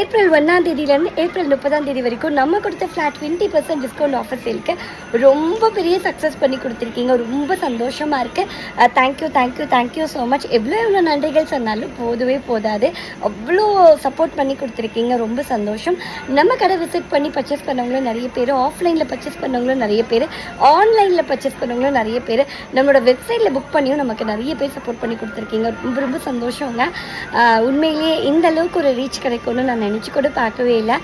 April 1ஆம் தேதியிலேருந்து April 30ஆம் தேதி வரைக்கும் நம்ம கொடுத்த ஃப்ளாட் 20% டிஸ்கவுண்ட் ஆஃபர் சேலுக்கு ரொம்ப பெரிய சக்ஸஸ் பண்ணி கொடுத்துருக்கீங்க. ரொம்ப சந்தோஷமாக இருக்குது. Thank you so much. எவ்வளோ நன்றிகள் சொன்னாலும் போதவே போதாது. அவ்வளோ சப்போர்ட் பண்ணி கொடுத்துருக்கீங்க. ரொம்ப சந்தோஷம். நம்ம கடை விசிட் பண்ணி பர்ச்சேஸ் பண்ணவங்களும் நிறைய பேர், ஆஃப்லைனில் பர்ச்சேஸ் பண்ணவங்களும் நிறைய பேர், ஆன்லைனில் பர்ச்சேஸ் பண்ணவங்களும் நிறைய பேர், நம்மளோட வெப்சைட்டில் புக் பண்ணியும் நமக்கு நிறைய பேர் சப்போர்ட் பண்ணி கொடுத்துருக்கீங்க. ரொம்ப சந்தோஷங்க. உண்மையிலேயே இந்த அளவுக்கு ஒரு ரீச் கிடைக்கும்னு நான் நினச்சி கூட பார்க்கவே இல்லை.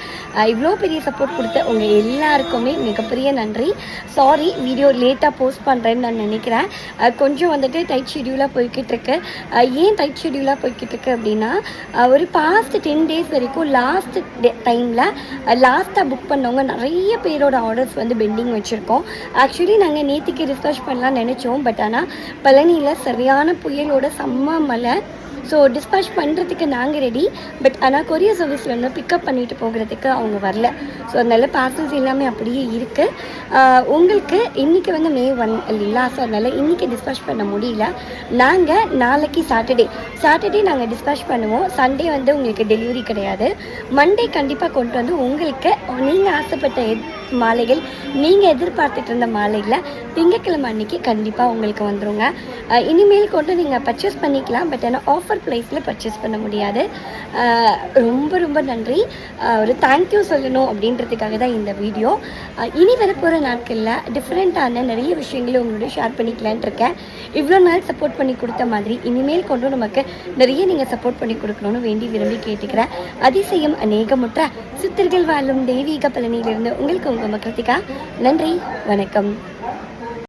இவ்வளோ பெரிய சப்போர்ட் கொடுத்த உங்கள் எல்லாருக்குமே மிகப்பெரிய நன்றி. சாரி வீடியோ லேட்டாக போஸ்ட் பண்ணுறேன்னு நான் நினைக்கிறேன். கொஞ்சம் வந்துட்டு டைட் ஷெடியூலாக போய்கிட்டு இருக்கு. ஏன் டைட் ஷெடியூலாக போய்கிட்டு இருக்கு அப்படின்னா, ஒரு பாஸ்ட் 10 days வரைக்கும் லாஸ்ட் டைமில் லாஸ்ட்டாக புக் பண்ணவங்க நிறைய பேரோட ஆர்டர்ஸ் வந்து பெண்டிங் வச்சுருக்கோம். ஆக்சுவலி நாங்கள் நேற்றுக்கு ரிசர்ச் பண்ணலாம் நினச்சோம். பட் ஆனால் பழனியில் சரியான புயலோட செம்ம மழை. ஸோ டிஸ்பேச் பண்ணுறதுக்கு நாங்கள் ரெடி. பட் ஆனால் கொரியர் சர்வீஸில் வந்து பிக்கப் பண்ணிட்டு போகிறதுக்கு அவங்க வரல. ஸோ அதனால் பார்சல்ஸ் எல்லாமே அப்படியே இருக்குது. உங்களுக்கு இன்றைக்கி வந்து May 1 இல்லைங்களா? ஸோ அதனால் இன்றைக்கி டிஸ்பேச் பண்ண முடியல. நாங்கள் நாளைக்கு சாட்டர்டே நாங்கள் டிஸ்பேச் பண்ணுவோம். சண்டே வந்து உங்களுக்கு டெலிவரி கிடையாது. மண்டே கண்டிப்பாக கொண்டு வந்து உங்களுக்கு நீங்கள் ஆசைப்பட்ட மாலைகள், நீங்கள் எதிர்பார்த்துட்டு இருந்த மாலைகளை திங்கட்கிழமை அன்றைக்கி கண்டிப்பாக உங்களுக்கு வந்துடுங்க. இனிமேல் கொண்டு நீங்கள் பர்ச்சேஸ் பண்ணிக்கலாம். பட் ஆனால் ஆஃபர் ப்ரைஸில் பர்ச்சேஸ் பண்ண முடியாது. ரொம்ப நன்றி. ஒரு தேங்க்யூ சொல்லணும் அப்படின்றதுக்காக தான் இந்த வீடியோ. இனி வரப்போகிற நாட்களில் டிஃப்ரெண்ட்டான நிறைய விஷயங்களும் உங்களோட ஷேர் பண்ணிக்கலான் இருக்கேன். இவ்வளோ நாள் சப்போர்ட் பண்ணி கொடுத்த மாதிரி இனிமேல் கொண்டு நமக்கு நிறைய நீங்கள் சப்போர்ட் பண்ணி கொடுக்கணும்னு விரும்பி கேட்டுக்கிறேன். அதிசயம் அநேகமுற்ற சித்தர்கள் வாழும் தெய்வீக பழனியிலிருந்து உங்களுக்கு உங்கள் கிருத்திகா. நன்றி, வணக்கம்.